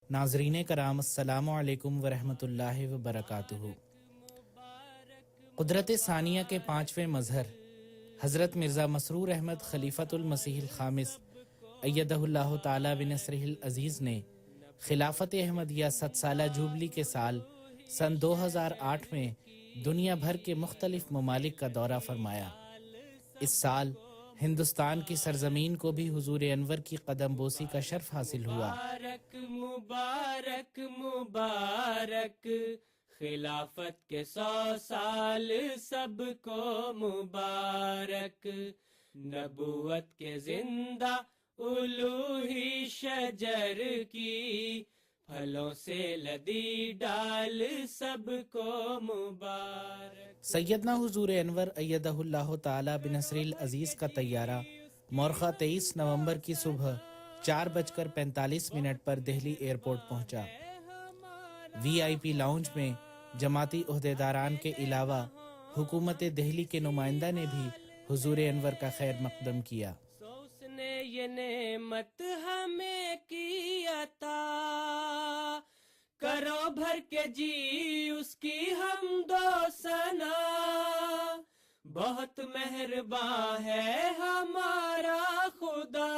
ناظرین کرام، السلام علیکم ورحمۃ اللہ وبرکاتہ۔ قدرت ثانیہ کے پانچویں مظہر حضرت مرزا مسرور احمد خلیفۃ المسیح الخامس ایدہ اللہ تعالی بنصرہ العزیز نے خلافت احمدیہ 100 سالہ جوبلی کے سال سن 2008 میں دنیا بھر کے مختلف ممالک کا دورہ فرمایا۔ اس سال ہندوستان کی سرزمین کو بھی حضور انور کی قدم بوسی کا شرف حاصل ہوا۔ مبارک مبارک مبارک، خلافت کے 100 سال سب کو مبارک، نبوت کے زندہ الوہی شجر کی پھلوں سے لدی ڈال سب کو مبارک۔ سیدنا حضور انور ایدہ اللہ تعالی بنصر العزیز کا طیارہ مورخہ 23 نومبر کی صبح 4:45 پر دہلی ایئرپورٹ پہنچا۔ وی آئی پی لاؤنج میں جماعتی عہدیداران کے علاوہ حکومت دہلی کے نمائندہ نے بھی حضور انور کا خیر مقدم کیا۔ اس نے یہ نعمت ہمیں کی عطا، کرو بھر کے جی اس کی حمد و ثنا، بہت مہرباں ہے ہمارا خدا،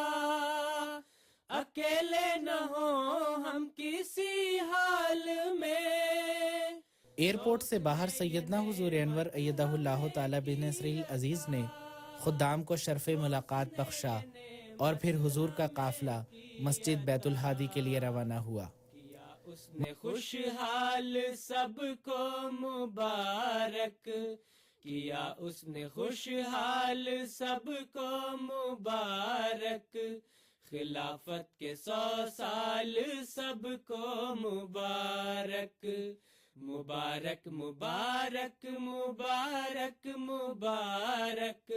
اکیلے نہ ہوں ہم کسی حال میں۔ ایئرپورٹ سے باہر سیدنا حضور انور ایدہ اللہ تعالی بنصر العزیز نے خدام کو شرف ملاقات بخشا اور پھر حضور کا قافلہ مسجد بیت الحادی کے لیے روانہ ہوا۔ اس نے خوشحال سب کو مبارک کیا، اس نے خوشحال سب کو مبارک، خلافت کے 100 سال سب کو مبارک، مبارک مبارک مبارک مبارک،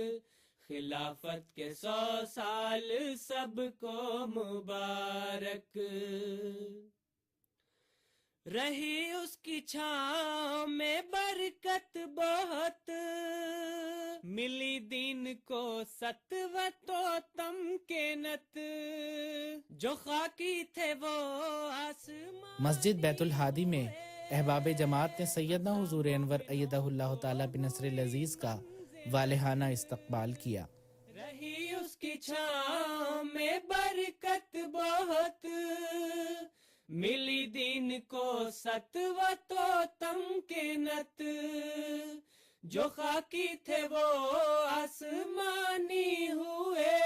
خلافت کے 100 سال سب کو مبارک۔ رہی اس کی چھاؤں میں برکت بہت، ملی دین کو ستوت و تمکنت، جو خاکی تھے وہ آسمان۔ مسجد بیت الحادی میں احباب جماعت نے سیدنا حضور انور ایدہ اللہ تعالی بنصر العزیز کا والہانہ استقبال کیا۔ رہی اس کی چھاؤں میں برکت بہت، ملی دین کو ستوت و تمکنت، جو خاکی تھے وہ آسمانی ہوئے،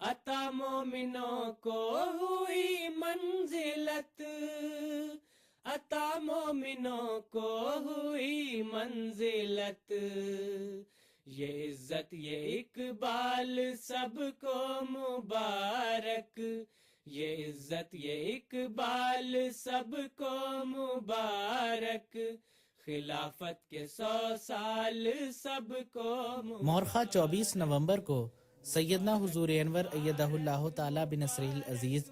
عطا مومنوں کو ہوئی منزلت، عطا مومنوں کو ہوئی منزلت، یہ عزت یہ اقبال سب کو مبارک، یہ عزت یہ اقبال سب کو مبارک، خلافت کے 100 سال سب کو مبارک۔ مورخہ 24 نومبر کو سیدنا حضور انور ایدہ اللہ تعالی بنصر العزیز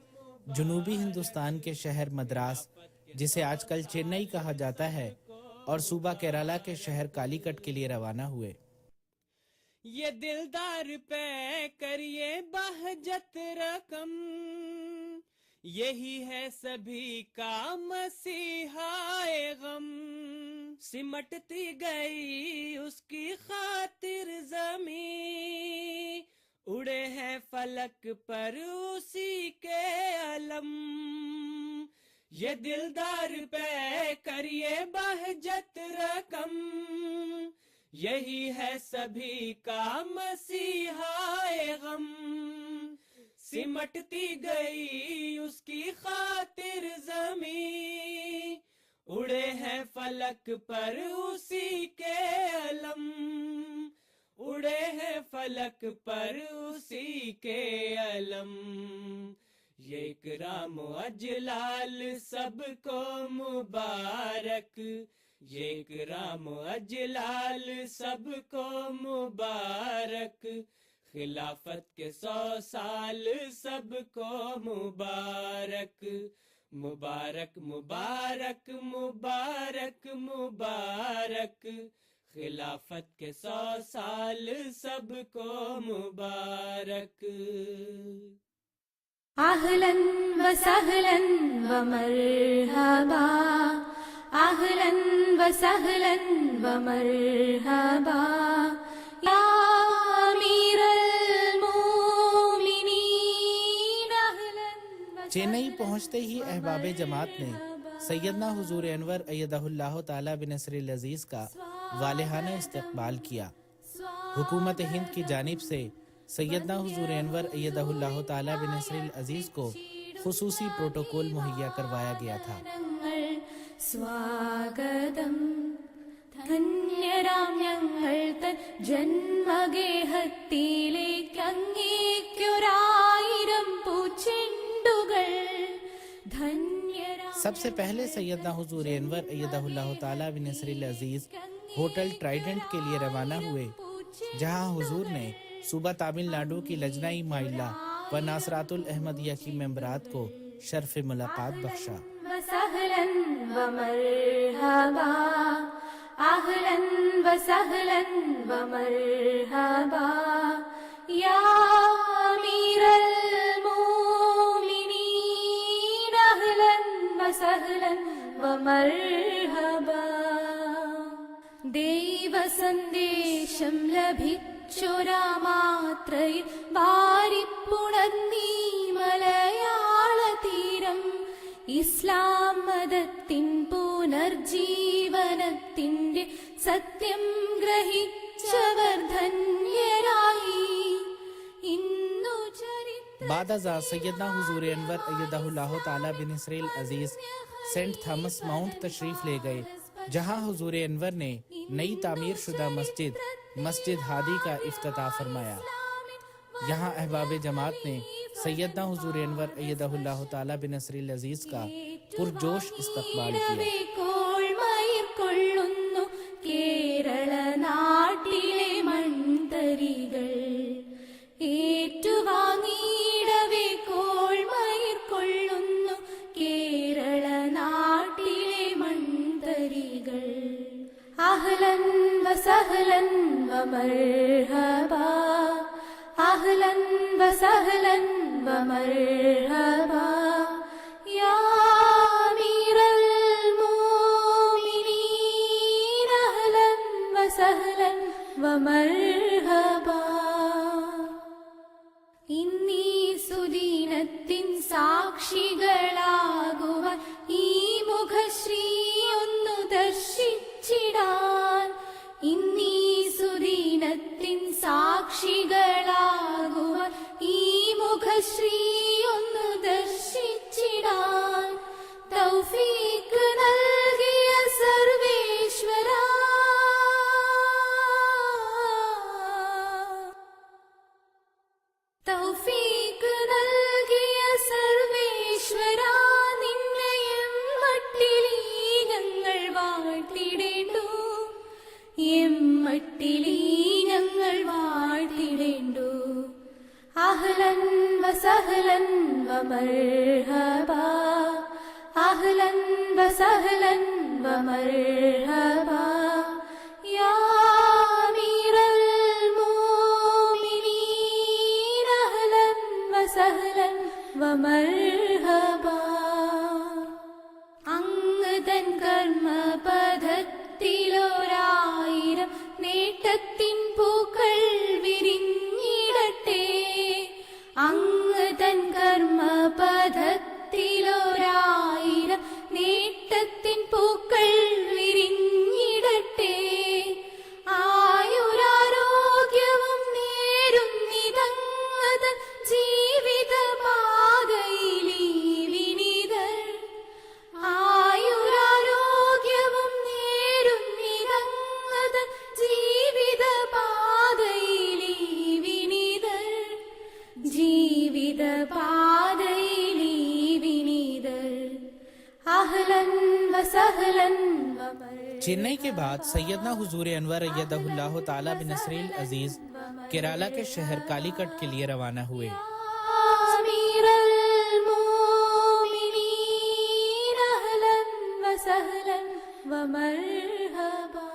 جنوبی ہندوستان کے شہر مدراس، جسے آج کل چنئی کہا جاتا ہے، اور صوبہ کیرالہ کے شہر کالی کٹ کے لیے روانہ ہوئے۔ یہ دلدار پہ کریے بہجت رقم، یہی ہے سبھی کا مسیحا غم، سمٹتی گئی اس کی خاطر زمین، اڑے ہیں فلک پر اسی کے علم، یہ دلدار پہ کریے بہجت رقم، یہی ہے سبھی کا مسیحا غم، سمٹتی گئی اس کی خاطر زمین، اڑے ہیں فلک پر اسی کے علم، اڑے ہیں فلک پر اسی کے علم، یہ اکرام و اجلال سب کو مبارک، یہ اکرام و اجلال سب کو مبارک، خلافت کے 100 سال سب کو مبارک، مبارک مبارک مبارک مبارک، خلافت کے 100 سال سب کو مبارک۔ أهلا وسهلا ومرحبا أهلا وسهلا ومرحبا يا أمير المؤمنين أهلا चेन्नई पहुंचते ही अहबाब जमात ने सैयदना हुजूर अनवर अय्यदहुल्लाह ताला बिनसरिल अजीज का वालिहाना इस्तकबाल किया। हुकूमत हिंद की जानिब से सैयदना हुजूर अनवर अय्यदहुल्लाह ताला बिनसरिल अजीज को खुसूसी प्रोटोकॉल मुहैया करवाया गया था। स्वागतम ധന്യരാം ഞങ്ങൾ തൻ ജന്മഗേഹത്തിലേക്ക് അങ്ങേക്കൊരായിരം പൂച്ചെണ്ടുകൾ ധന്യരാം। सबसे पहले सैयदना हुजूर अनवर अय्यदहुल्लाह ताला बिनसरिल अजीज होटल ट्राइडेंट के लिए रवाना हुए, जहां हुजूर ने सूबा तमिलनाडु की लजनाई माइला व नासरातुल अहमदिया की मेंबरात को शर्फ मुलाकात बख्शा। वसहलन वमरहबा अहलन वसहलन वमरहबा या अमीरल मोमिनीन अहलन वसहलन वमरहबा। ദൈവസന്ദേശം ലഭിച്ചൊരാ മാത്രയിൽ വാരിപ്പുണർന്നീ മലയാള തീരം ഇസ്ലാം മതത്തിൻ പുനർജീവനത്തിന്റെ സത്യം ഗ്രഹിച്ചവർ ധന്യരായി ഇന്നു ചരിത്ര। बादजा सैयदना हुजूर अनवर अय्यदहुल्लाह ताला बिनसरिल अजीज सेंट थॉमस माउंट तशरीफ ले गए, जहां हुजूर अनवर ने नई तामीर शुदा मस्जिद हादी का इफ्तिताह फरमाया। यहाँ अहबाब जमात ने सैयदना हुजूर अनवर अय्यदहुल्लाह ताला बिनसरिल अजीज का पुरजोश इस्तकबाल किया। കേരള നാട്ടിലെ മൺതരികൾ ഏറ്റുവാങ്ങിയിടവേ കോൾമയിർ കൊള്ളുന്നു കേരള നാട്ടിലെ മൺതരികൾ। അഹ്ലൻ വസഹ്ലൻ വമർഹബാ അഹ്ലൻ വസഹ്ലൻ വമർഹബാ യാ അമീറൽ മോമിനീൻ അഹ്ലൻ വസഹ്ലൻ വമർഹബാ। ഇന്നീ സുദീനത്തിൻ സാക്ഷികളാകുവാൻ ഈ മുഖശ്രീ ഒന്നു ദർശിച്ചിടാൻ ഇന്നീ സുദീനത്തിൻ സാക്ഷികളാകുവാൻ ഈ മുഖശ്രീ ഒന്നു ദർശിച്ചിടാൻ തൗഫീഖ് നൽകിയ സർവേശ്വരാ തൗഫീഖ് നൽകിയ സർവേശ്വരാ നിന്നെയും മട്ടിലീ ഞങ്ങൾ വാഴ്ത്തിടേണ്ടു എമ്മട്ടിലീ ഞങ്ങൾ വാഴ്ത്തിടേണ്ടു। അഹ്ലൻ വസഹ്ലൻ വമർഹബാ അഹ്ലൻ വസഹ്ലൻ വമർഹബാ യാ അമീറൽ മോമിനീൻ അഹ്ലൻ വസഹ്ലൻ വമർഹബാ। അങ്ങ് തൻ കർമ്മപഥത്തിലൊരായിരം നേട്ടത്തിൻ പൂക്കൾ വിരിഞ്ഞിടട്ടെ അങ്ങ് തൻ കർമ്മപഥത്തിലൊരായിരം നേട്ടത്തിൻ പൂക്കൾ വിരിഞ്ഞിടട്ടെ ആയുരാരോഗ്യവും നേരുന്നിതങ്ങത ജീവിത പാതയിലീ വിനീതർ ആയുരാരോഗ്യവും നേരുന്നിതങ്ങത ജീവിത പാതയിലീ വിനീതർ ജീവിത പാതയിലീ വിനീതർ അഹ്ലൻ വസഹ്ലൻ വമർ। चेन्नई के बाद सैयदना हुजूर अनवर अय्यदहुल्लाह ताला बिनसरिल अजीज केरला के शहर कालीकट के लिए रवाना हुए। अमीरल मोमिनीन अहलन वसहलन वमरहबा।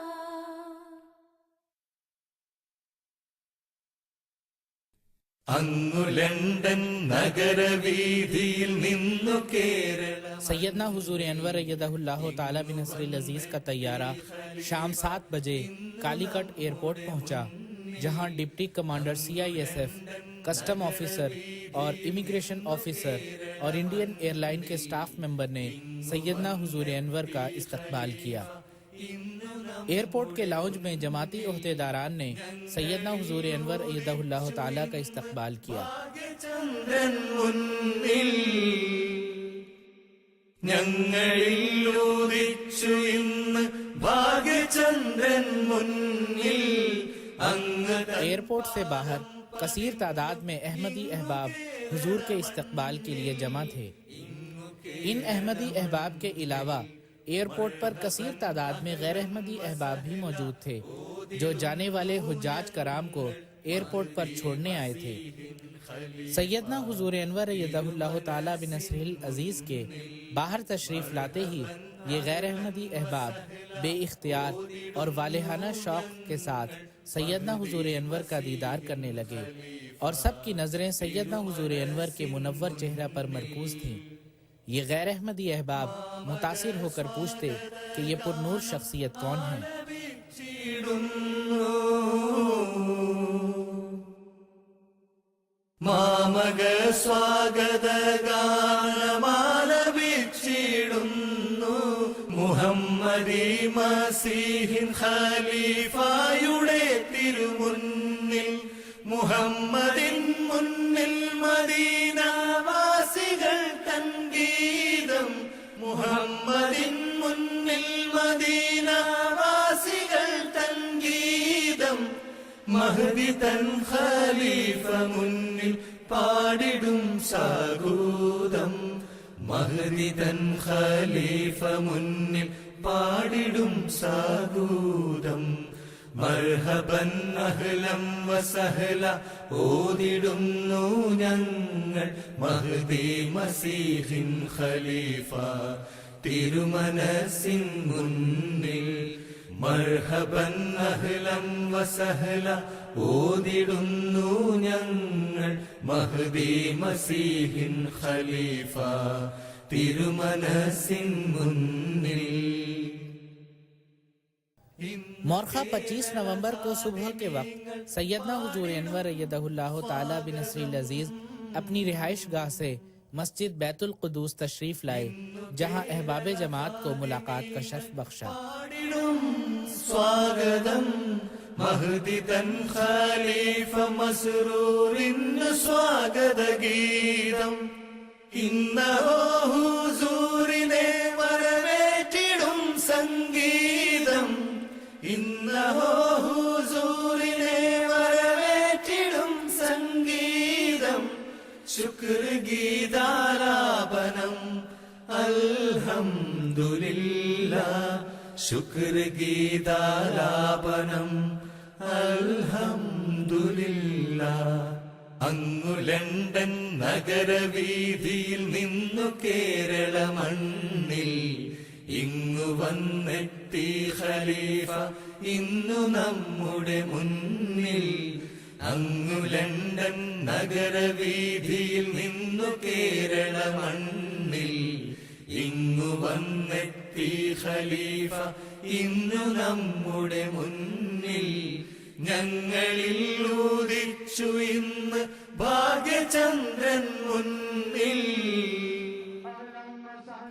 അങ്ങു ലണ്ടനിൽ ലണ്ടൻ നഗരവീതിയിൽ നിന്നു കേരള सैयदना हुजूर अनवर अय्यदहुल्लाह ताला बिन नस्रिल अजीज का तैयारा शाम 7 बजे कालीकट एयरपोर्ट पहुंचा, जहां deputy commander CISF, custom officer और इमिग्रेशन ऑफिसर और इंडियन एयरलाइन के स्टाफ मेंबर ने सैयदना हुजूर अनवर का इस्तकबाल किया। एयरपोर्ट के लाउंज में जमाती ओहदेदारान ने सैयदना हुजूर अनवर अय्यदहुल्लाह ताला का इस्तकबाल किया। ചന്ദ്രൻ മുന്നിൽ ഞങ്ങളിൽ ഉദിച്ചു ഇന്ന് ഭാഗ്യചന്ദ്രൻ മുന്നിൽ അങ്ങ് एयरपोर्ट से बाहर कसीर तादाद में अहमदी अहबाब हुजूर के इस्तकबाल के लिए जमा थे। इन अहमदी अहबाब के अलावा एयरपोर्ट पर कसीर तादाद में गैर अहमदी अहबाब भी मौजूद थे, जो जाने वाले हुज्जाज कराम को एयरपोर्ट पर छोड़ने आए थे। सैयदना हुजूर अनवर अय्यदहुल्लाह ताला बिन नस्रिल अजीज के बाहर तशरीफ लाते ही ये गैर अहमदी अहबाब बेइख्तियार और वालिहाना शौक के साथ सैयदना हुजूर अनवर का दीदार करने लगे और सबकी नजरें सैयदना हुजूर अनवर के मुनव्वर चेहरा पर मरकूज थीं। ये गैर अहमदी अहबाब मुतासिर होकर पूछते कि ये पुरनूर शख्सियत कौन है। മാമക സ്വാഗതഗാനമാലപിച്ചിടുന്നു മുഹമ്മദി മസീഹിൻ ഖലീഫയുടെ തിരുമുന്നിൽ മുഹമ്മദിൻ മുന്നിൽ മദീനവാസികൾ തൻ ഗീതം മുഹമ്മദിൻ മുന്നിൽ മദീനവാസികൾ തൻ ഗീതം മഹ്ദി തൻ ഖലീഫ മുന്നിൽ പാടിടും സാഗൂതം മഹ്ദി തൻ ഖലീഫ മുന്നിൽ പാടിടും സാഗൂതം മർഹബൻ അഹ്ലം വസഹല ഓതിടുന്നു ഞങ്ങൾ മഹ്ദി മസീഹിൻ ഖലീഫ തിരുമനസിൻ മുന്നിൽ മർഹബൻ അഹ്ലം വസഹല ഓതിടുന്നു ഞങ്ങൾ മഹ്ദി മസീഹിൻ ഖലീഫ തിരുമനസിൻ മുന്നിൽ। मोरखा 25 नवंबर को सुबह के वक्त सैयदना हुजूर अनवर अय्यदहुल्लाह ताला बिन नस्रिल अजीज अपनी रिहाइश गाह से मस्जिद बैतुल कुदूस तशरीफ लाए, जहां अहबाब जमात को मुलाकात का शर्फ बख्शा। स्वागतम महदी तन ഖലീഫ മസ്റൂറിന് സ്വാഗത ഗീതം ഇന്നഹോ ഹുസൂരിനെ വരവേറ്റിടും സംഗീതം ഇന്നഹോ ഹുസൂരിനെ വരവേറ്റിടും സംഗീതം ശുക്ർ ഗീതാലാപനം അൽഹംദുലില്ലാഹ് ശുക്ർ ഗീതാലാപനം അൽഹംദുലില്ലാഹ്। അങ്ങു ലണ്ടൻ നഗരവീതിയിൽ നിന്നു കേരള മണ്ണിൽ ഇങ്ങു വന്നെത്തി ഖലീഫ ഇന്നു നമ്മുടെ മുന്നിൽ അങ്ങു ലണ്ടൻ നഗരവീതിയിൽ നിന്നു കേരള മണ്ണിൽ ഇങ്ങു വന്നെത്തി ഖലീഫ ഇന്നു നമ്മുടെ മുന്നിൽ ഞങ്ങളിൽ ഉദിച്ചു ഇന്ന് ഭാഗ്യചന്ദ്രൻ മുന്നിൽ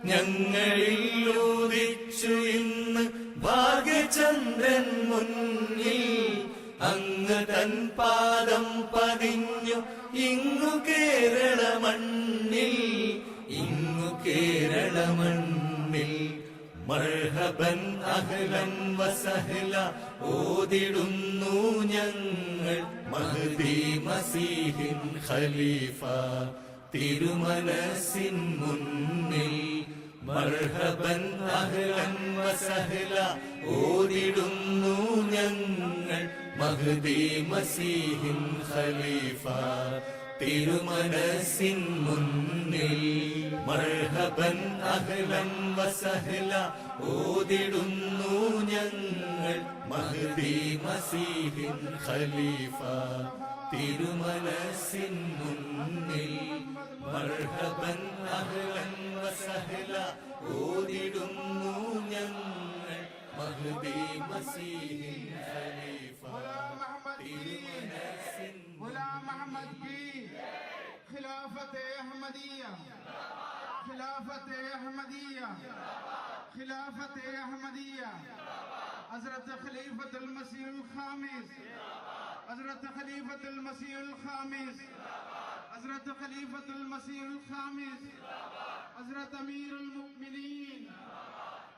ഞങ്ങളിൽ ഉദിച്ചു ഇന്ന് ഭാഗ്യചന്ദ്രൻ മുന്നിൽ അങ്ങ് തൻ പാദം പതിഞ്ഞു ഇങ്ങു കേരള മണ്ണിൽ ഇങ്ങു കേരള മണ്ണിൽ മർഹബൻ അഹ്ലൻ വസഹല ഓതിടുന്നു ഞങ്ങൾ മഹ്ദി മസീഹിൻ ഖലീഫ തിരുമനസിൻ മുന്നിൽ മർഹബൻ അഹ്ലൻ വസഹല ഓതിടുന്നു ഞങ്ങൾ മഹ്ദി മസീഹിൻ ഖലീഫ തിരുമനസിൻ മുന്നിൽ മർഹബൻ അഹ്ലൻ വസഹല ഓതിടുന്നു ഞങ്ങൾ മഹ്ദി മസീഹിൻ ഖലീഫ തിരുമനസിൻ മുന്നിൽ മർഹബൻ അഹ്ലൻ വസഹ്ല ഓതിടുന്നു ഞങ്ങൾ മഹ്ദി മസീഹിൻ ഖലീഫ തിരുമനസിൻ غلام احمد کی خلافت احمدیہ خلافت احمدیہ خلافت احمدیہ حضرت خلیفۃ المسیح الخامس حضرت خلیفۃ المسیح الخامس حضرت خلیفۃ المسیح الخامس حضرت امیر المؤمنین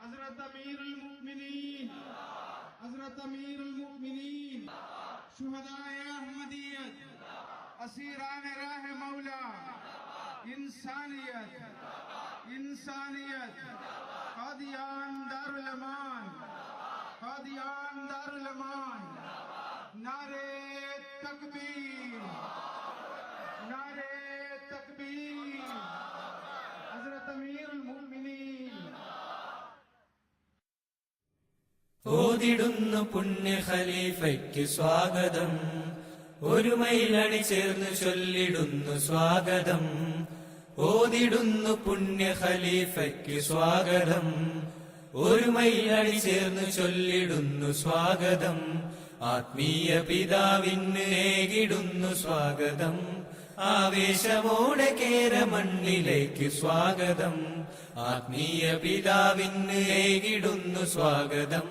حضرت امیر المؤمنین حضرت امیر المؤمنین شہدائے احمدیت اسیران راہ مولا انسانیت انسانیت قادیان دارالامان قادیان دارالامان نعرے تکبیر نعرے تکبیر حضرت امیر المؤمنین ഓതിടുന്നു പുണ്യ ഖലീഫയ്ക്ക് സ്വാഗതം ഒരു മൈലണി ചേർന്ന് ചൊല്ലിടുന്നു സ്വാഗതം ഓതിടുന്നു പുണ്യ ഖലീഫയ്ക്ക് സ്വാഗതം ഒരു മൈലണി ചേർന്ന് ചൊല്ലിടുന്നു സ്വാഗതം ആത്മീയ പിതാവിന് ഏകിടുന്നു സ്വാഗതം ആവേശമോടെ കേരമണ്ണിലേക്ക് സ്വാഗതം ആത്മീയ പിതാവിന് ഏകിടുന്നു സ്വാഗതം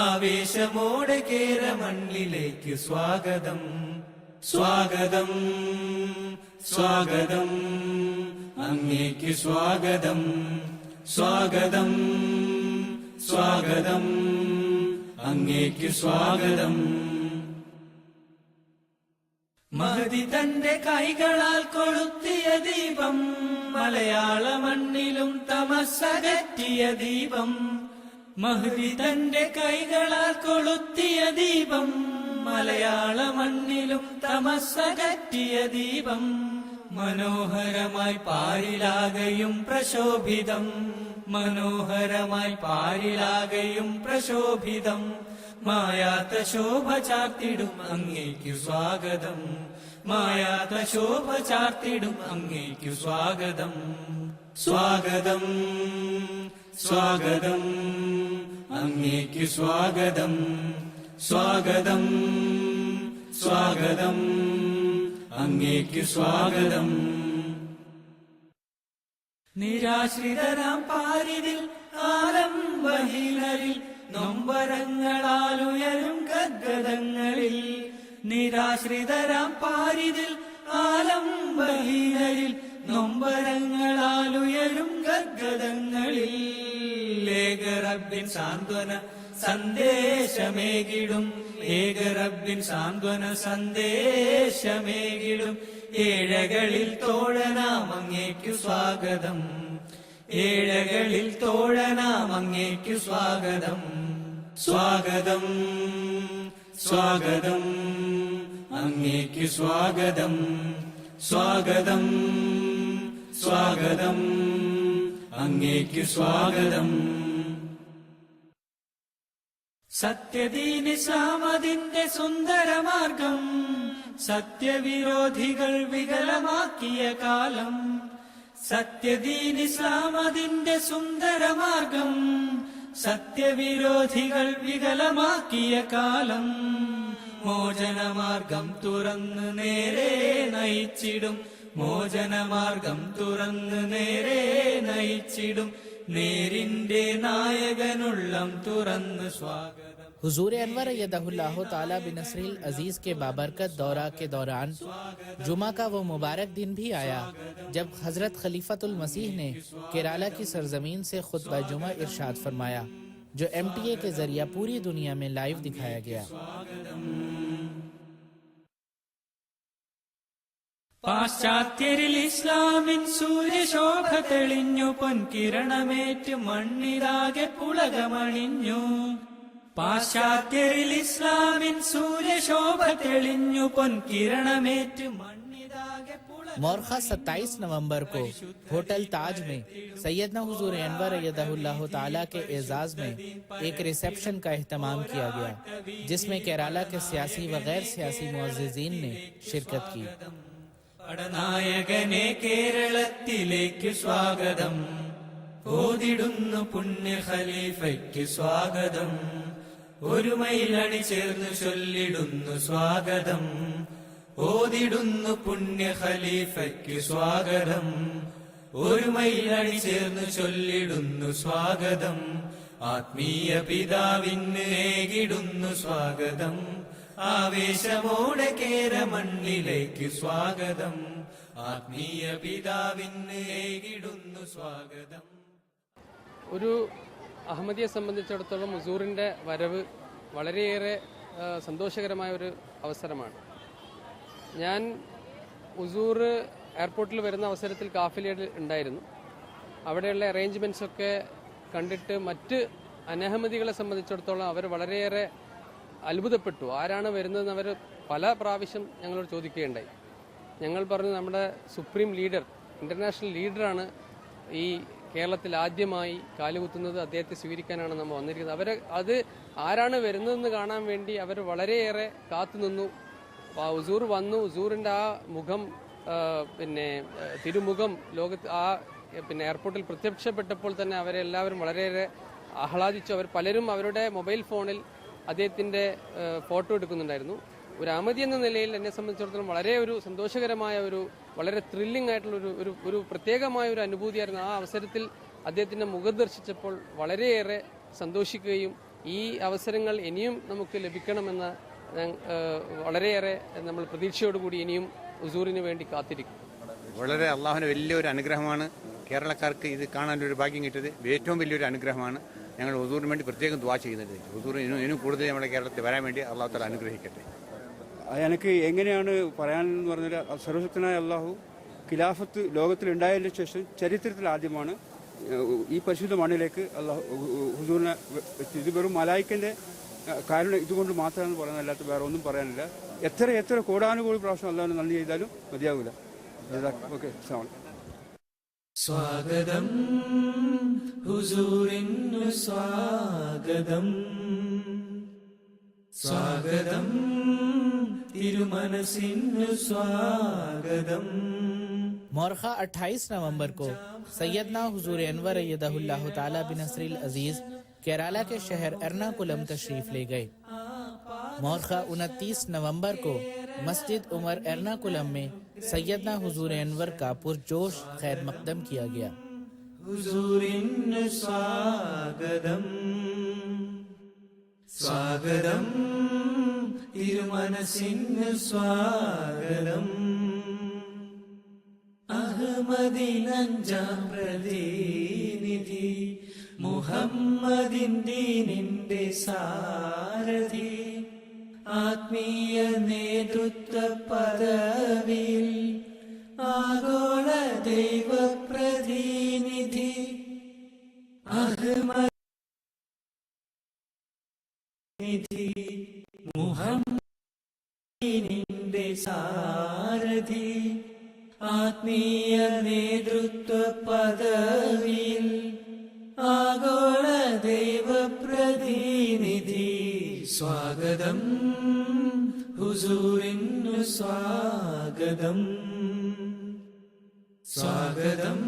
ആവേശമോടെ കേരമണ്ണിലേക്ക് സ്വാഗതം സ്വാഗതം സ്വാഗതം അങ്ങേക്ക് സ്വാഗതം സ്വാഗതം സ്വാഗതം അങ്ങേക്ക് സ്വാഗതം മഹദി തന്റെ കൈകളാൽ കൊളുത്തിയ ദീപം മലയാള മണ്ണിലും തമസ്സകറ്റിയ ദീപം മഹദി തന്റെ കൈകളാൽ കൊളുത്തിയ ദീപം മലയാള മണ്ണിലും തമസ്സകറ്റിയ ദീപം മനോഹരമായി പാരിലാകയും പ്രശോഭിതം മനോഹരമായി പാരിലാകയും പ്രശോഭിതം മായാത്ത ശോഭ ചാർത്തിടും അങ്ങേക്കു സ്വാഗതം മായാത്ത ശോഭ ചാർത്തിടും അങ്ങേക്കു സ്വാഗതം സ്വാഗതം സ്വാഗതം അങ്ങേക്കു സ്വാഗതം സ്വാഗതം സ്വാഗതം അങ്ങേക്കു സ്വാഗതം നിരാശ്രിതരാം പാരിതിൽ ആലംബഹീനരിൽ നൊമ്പരങ്ങളാലുയരും ഗദ്ഗതങ്ങളിൽ നിരാശ്രിതരാം പാരിതിൽ ആലംബഹീനരിൽ നൊമ്പരങ്ങളാലുയരും ഗദ്ഗതങ്ങളിൽ ഏകറബ്ബിൻ സാന്ത്വന സന്ദേശമേകിടും ഏകറബ്ബിൻ സാന്ത്വന സന്ദേശമേകിടും ഏഴകളിൽ തോഴനാം അങ്ങേക്കു സ്വാഗതം ഏഴകളിൽ തോഴനാം അങ്ങേക്കു സ്വാഗതം സ്വാഗതം സ്വാഗതം അങ്ങേക്കു സ്വാഗതം സ്വാഗതം സ്വാഗതം അങ്ങേക്കു സ്വാഗതം സത്യദീൻ ഇസ്ലാം അതിന്റെ സുന്ദരമാർഗം സത്യവിരോധികൾ വികലമാക്കിയ കാലം സത്യദീൻ ഇസ്ലാം അതിന്റെ സുന്ദരമാർഗം സത്യവിരോധികൾ വികലമാക്കിയ കാലം മോചനമാർഗം തുറന്ന് നേരെ നയിച്ചിടും മോചനമാർഗം തുറന്ന് നേരെ നയിച്ചിടും നേരിന്റെ നായകനുള്ളം തുറന്ന് സ്വാഗതം हुजूर अनवर अय्यदहुल्लाह ताला बिनसरिल अजीज के बाबरकत दौरा के दौरान जुमा का वो मुबारक दिन भी आया जब हजरत खलीफतुल मसीह ने केराला की सरजमीन से खुतबा जुमा इरशाद फरमाया जो MTA के जरिए पूरी दुनिया में लाइव दिखाया गया। പാശ്ചാത്യരിൽ ഇസ്ലാമിൻ സൂര്യശോഭ തെളിഞ്ഞു പൊൻകിരണമേറ്റ് മണ്ണിലാകെ പുളകമണിഞ്ഞു പാശ്ചാത്യരിൽ ഇസ്ലാമിൻ സൂര്യശോഭ തെളിഞ്ഞു പൊൻകിരണമേറ്റ് മണ്ണിലാകെ मोरखा 27 नवंबर को होटल ताज में सैयदना हुजूर अनवर अय्यदहुल्लाह ताला के एजाज में एक रिसेप्शन का एहतमाम किया गया, जिसमें केरला के सियासी व गैर सियासी मुअज़्ज़िज़ीन ने शिरकत की। പടനായകനെ കേരളത്തിലേക്ക് സ്വാഗതം, ഓതിടുന്നു പുണ്യ ഖലീഫയ്ക്ക് സ്വാഗതം, ഒരു മൈലണി ചേർന്ന് ചൊല്ലിടുന്നു സ്വാഗതം, ഓതിടുന്നു പുണ്യ ഖലീഫയ്ക്ക് സ്വാഗതം, ഒരു മൈലണി ചേർന്ന് ചൊല്ലിടുന്നു സ്വാഗതം, ആത്മീയ പിതാവിന് ഏകിടുന്നു സ്വാഗതം, ആവേശമോടെ കേരമണ്ണിലേക്ക് സ്വാഗതം, ആത്മീയ പിതാവിന് ഏകിടുന്നു സ്വാഗതം. ഒരു അഹമ്മദിയെ സംബന്ധിച്ചിടത്തോളം ഹുസൂറിൻ്റെ വരവ് വളരെയേറെ സന്തോഷകരമായ ഒരു അവസരമാണ്. ഞാൻ ഹുസൂർ എയർപോർട്ടിൽ വരുന്ന അവസരത്തിൽ കാഫിലയിൽ ഉണ്ടായിരുന്നു. അവിടെയുള്ള അറേഞ്ച്മെൻറ്റ്സൊക്കെ കണ്ടിട്ട് മറ്റ് അനഹമ്മദികളെ സംബന്ധിച്ചിടത്തോളം അവർ വളരെയേറെ അത്ഭുതപ്പെട്ടു. ആരാണ് വരുന്നതെന്ന് അവർ പല പ്രാവശ്യം ഞങ്ങളോട് ചോദിക്കുകയുണ്ടായി. ഞങ്ങൾ പറഞ്ഞു, നമ്മുടെ സുപ്രീം ലീഡർ, ഇന്റർനാഷണൽ ലീഡറാണ് ഈ കേരളത്തിൽ ആദ്യമായി കാലുകുത്തുന്നത്, അദ്ദേഹത്തെ സ്വീകരിക്കാനാണ് നമ്മൾ വന്നിരിക്കുന്നത്. അത് ആരാണ് വരുന്നതെന്ന് കാണാൻ വേണ്ടി അവർ വളരെയേറെ കാത്തുനിന്നു. ഹുസൂർ വന്നു. ഹുസൂറിൻ്റെ ആ മുഖം, തിരുമുഖം ലോകത്ത് എയർപോർട്ടിൽ പ്രത്യക്ഷപ്പെട്ടപ്പോൾ തന്നെ അവരെ എല്ലാവരും വളരെയേറെ ആഹ്ലാദിച്ചു. അവർ പലരും അവരുടെ മൊബൈൽ ഫോണിൽ അദ്ദേഹത്തിൻ്റെ ഫോട്ടോ എടുക്കുന്നുണ്ടായിരുന്നു. ഒരു അഹമ്മദി എന്ന നിലയിൽ എന്നെ സംബന്ധിച്ചിടത്തോളം വളരെ ഒരു സന്തോഷകരമായ വളരെ ത്രില്ലിംഗ് ആയിട്ടുള്ള ഒരു പ്രത്യേകമായ ഒരു അനുഭൂതിയായിരുന്നു. ആ അവസരത്തിൽ അദ്ദേഹത്തിൻ്റെ മുഖം ദർശിച്ചപ്പോൾ വളരെയേറെ സന്തോഷിക്കുകയും ഈ അവസരങ്ങൾ ഇനിയും നമുക്ക് ലഭിക്കണമെന്ന വളരെയേറെ നമ്മൾ പ്രതീക്ഷയോടുകൂടി ഇനിയും ഹുസൂറിന് വേണ്ടി കാത്തിരിക്കും. വളരെ അള്ളാഹുവിൻ്റെ വലിയൊരു അനുഗ്രഹമാണ് കേരളക്കാർക്ക് ഇത് കാണാനൊരു ഭാഗ്യം കിട്ടിയത്. ഏറ്റവും വലിയൊരു അനുഗ്രഹമാണ്. ഞങ്ങൾ ഹുസൂറിന് വേണ്ടി പ്രത്യേകം ദുആ ചെയ്യുന്നത്. ഹുസൂർ ഇനിയും കൂടുതൽ നമ്മുടെ കേരളത്തിൽ വരാൻ വേണ്ടി അള്ളാഹു തആല അനുഗ്രഹിക്കട്ടെ. എനിക്ക് എങ്ങനെയാണ് പറയാനെന്ന് പറഞ്ഞാൽ, സർവശക്തനായ അള്ളാഹു ഖിലാഫത്ത് ലോകത്തിൽ ഉണ്ടായതിനു ശേഷം ചരിത്രത്തിൽ ആദ്യമാണ് ഈ പരിശുദ്ധ മണ്ണിലേക്ക് അള്ളാഹു ഹുസൂറിനെ എത്തി. ഇത് വെറും മലായിക്കൻ്റെ കാരണം ഇതുകൊണ്ട് മാത്രമെന്ന് പറയുന്നതല്ലാത്ത വേറെ ഒന്നും പറയാനില്ല. എത്ര കോടാനുകൂടി പ്രാവശ്യം അള്ളാഹുവിന് നന്ദി ചെയ്താലും മതിയാവില്ല. ഓക്കെ, സ്വാഗതം ഹുസൂറിനു സ്വാഗതം, സ്വാഗതം തിരുമനസിനു സ്വാഗതം. मोरखा 28 नवंबर को सैयदना हुजूर अनवर अय्यदहुल्लाह ताला बिनस्रिल अजीज केरला के शहर एर्नाकुलम तशरीफ ले गए। मोरखा 29 नवंबर को मस्जिद उमर एर्नाकुलम में सैयदना हुजूर अनवर का पुरजोश खैर मकदम किया गया। ഹുസൂറിനു സ്വാഗതം, സ്വാഗതം തിരുമനസിനു സ്വാഗതം, അഹ്മദിനഞ്ചാം പ്രതിനിധി, മുഹമ്മദിൻ ദീനിന്റെ സാരഥി, ആത്മീയ നേതൃത്വ പദവിയിൽ ആഗോള ദൈവ പ്രതിനിധി, അഹ്മദി മുഹമ്മദിന്റെ സാരഥി, ആത്മീയ നേതൃത്വ പദവിയിൽ ആഗോള ദൈവ പ്രതിനിധി. സ്വാഗതം ഹുസൂറിനു സ്വാഗതം, സ്വാഗതം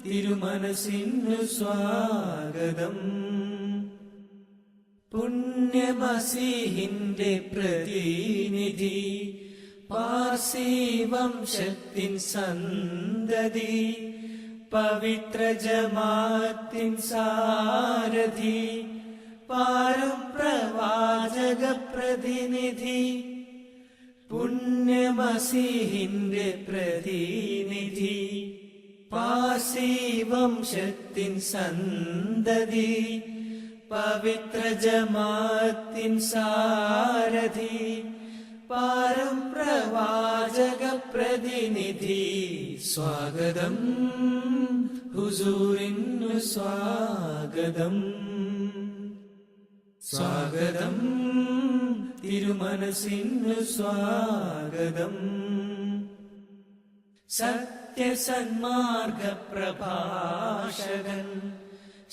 തിരുമനസിനു സ്വാഗതം, പുണ്യമസീഹിന്റെ പ്രതിനിധി, പാർസി വംശത്തിൻ സന്തതി, പവിത്ര ജമാഅത്തിൻ സാരഥി, പാരം പ്രവാചക പ്രതിനിധി, പുണ്യമസീഹിന്റെ പ്രതിനിധി, പാർസി വംശത്തിൻ സന്തതി, പവിത്ര ജമാഅത്തിൻ സാരഥി, പാരം പ്രവാചക പ്രതിനിധി. സ്വാഗതം ഹുസൂറിനു സ്വാഗതം, സ്വാഗതം തിരുമനസിനു സ്വാഗതം, സത്യസന്മാർഗ പ്രഭാഷകൻ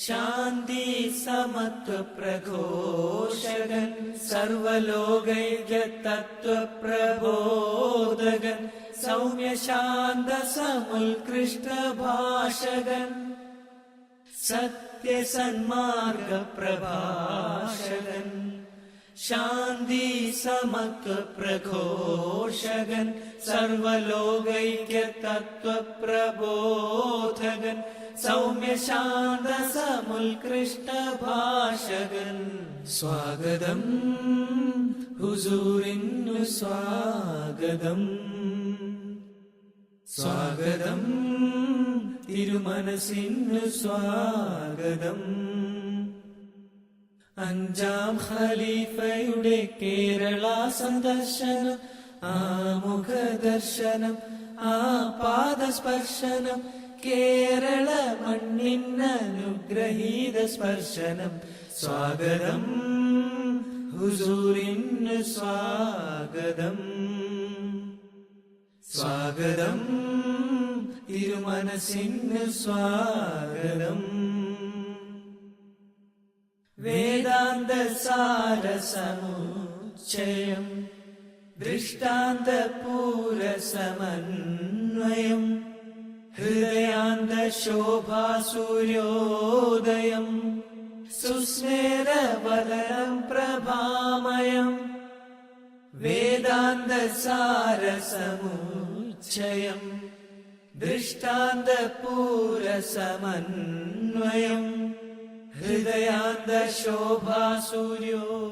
ശാന്തി സമത്വ പ്രഘോഷകൻ സർവലോകൈക തത്വ പ്രബോധകൻ സൗമ്യ ശാന്ത സമുത്കൃഷ്ട ഭാഷകൻ സത്യസന്മാർഗ പ്രഭാഷകൻ ശാന്തി സമത്വ പ്രഘോഷകൻ സർവലോകൈക്യ തത്വ പ്രബോധകൻ സൗമ്യ ശാന്ത സമുത്കൃഷ്ട ഭാഷകൻ സ്വാഗതം ഹുസൂറിനു സ്വാഗതം സ്വാഗതം തിരുമനസിനു സ്വാഗതം അഞ്ചാം ഖലീഫയുടെ കേരള സന്ദർശനം ആമുഖ ദർശനം ആ പാദസ്പർശനം കേരള മണ്ണിനനുഗ്രഹീത സ്പർശനം സ്വാഗതം ഹുസൂറിനു സ്വാഗതം സ്വാഗതം തിരുമനസിനു സ്വാഗതം വേദാന്ത സാരസമുച്ചയം ദൃഷ്ടാന്ത പൂരസമന്വയം ഹൃദയാന്ത ശോഭാസൂര്യോദയം സുസ്മേരവദനം പ്രഭാമയം വേദാന്ത സാരസമുച്ചയം ദൃഷ്ടാന്ത പൂരസമന്വയം ഹൃദയാന്ത ശോഭാസൂര്യോദയം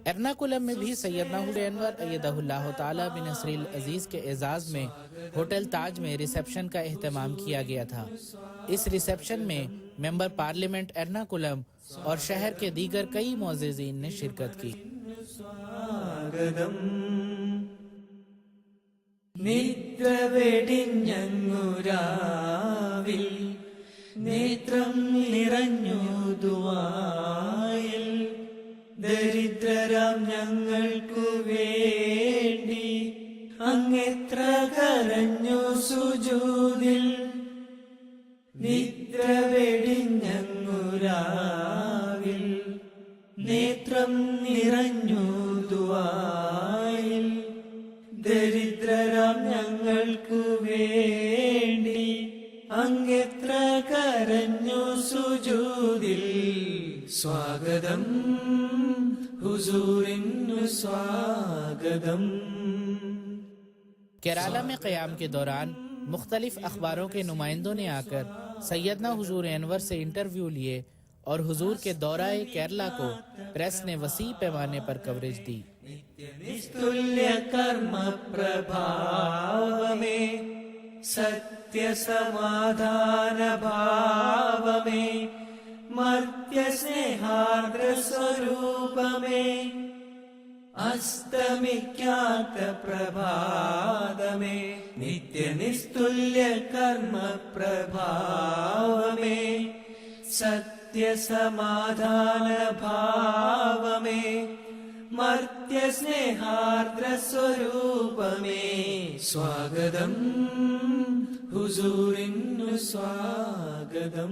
एर्नाकुलम में भी सैयदना हुसैन अनवर अय्यदहुल्लाह ताला बिन नसरिल अजीज के एजाज में होटल ताज में रिसेप्शन का एहतमाम किया गया था। इस रिसेप्शन में मेंबर पार्लियामेंट एर्नाकुलम और शहर के दीगर कई मुअज़्ज़िज़ीन ने शिरकत की। നിദ്രവെടിഞ്ഞങ്ങുരാവിൽ നേത്രം നിറഞ്ഞു ദുആയിൽ ദരിദ്രരാം ഞങ്ങൾക്കു വേണ്ടി അങ്ങെത്ര കരഞ്ഞു സുജൂദിൽ നിദ്രവെടിഞ്ഞങ്ങുരാവിൽ നേത്രം നിറഞ്ഞു ദുആയിൽ ദരിദ്രരാം ഞങ്ങൾക്കു വേണ്ടി അങ്ങെത്ര കരഞ്ഞു സുജൂദിൽ സ്വാഗതം हुजूरिनु स्वागतम। केराला में क़याम के दौरान मुख्तलिफ अखबारों के नुमाइंदों ने आकर सैयदना हुजूर अनवर से इंटरव्यू लिए और हुजूर के दौराए केरला को प्रेस ने वसी पैमाने पर कवरेज दी। निस्तुल्य कर्म प्रभाव में सत्य समाधान भाव में मर्त्य स्नेहार्द्र स्वरूप में अस्तमिख्यात प्रभात में नित्य निस्तुल्य कर्म प्रभाव में सत्य समाधान भाव में मर्त्य स्नेहार्द्र स्वरूप में स्वागतम हुजूरिनु स्वागतम।